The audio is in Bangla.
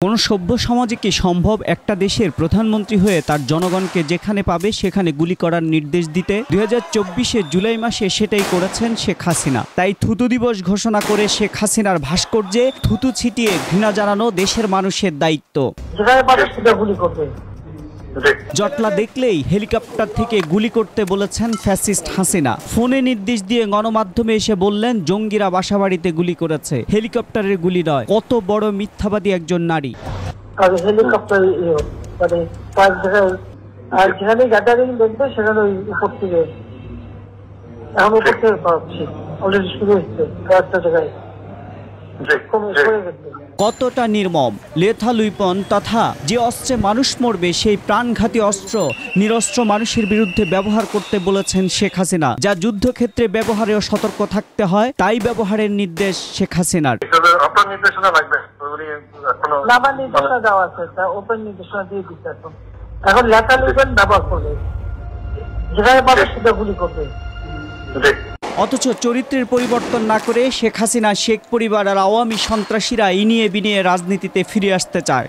কোন সভ্য সমাজে কি সম্ভব একটা দেশের প্রধানমন্ত্রী হয়ে তার জনগণকে যেখানে পাবে সেখানে গুলি করার নির্দেশ দিতে? ২০২৪ জুলাই মাসে সেটাই করেছেন শেখ হাসিনা। তাই থুতু দিবস ঘোষণা করে শেখ হাসিনার ভাস্কর্যে থুতু ছিটিয়ে ঘৃণা জানানো দেশের মানুষের দায়িত্ব। জটলা দেখলেই হেলিকপ্টার থেকে গুলি করতে বলেছেন ফ্যাসিস্ট হাসিনা। ফোনে নির্দেশ দিয়ে গণমাধ্যমে এসে বললেন জঙ্গিরা বাসাবাড়িতে গুলি করেছে, হেলিকপ্টারের গুলি নয়। কত বড় মিথ্যাবাদী একজন নারী। কতটা নির্মম লেথাল উইপন, তথা যে অস্ত্রে মানুষ মরবে সেই প্রাণঘাতী অস্ত্র নিরস্ত্র মানুষের বিরুদ্ধে ব্যবহার করতে বলেছেন শেখ হাসিনা। যা যুদ্ধক্ষেত্রে ব্যবহারেও সতর্ক থাকতে হয়, তাই ব্যবহারের নির্দেশ শেখ হাসিনার। এখন লেথাল উইপন ব্যবহার করবে, যেখানে পাবে সেটা গুলি করবে। অথচ চরিত্রের পরিবর্তন না করে শেখ হাসিনা, শেখ পরিবার আর আওয়ামী সন্ত্রাসীরা ইনিয়ে বিনিয়ে রাজনীতিতে ফিরে আসতে চায়।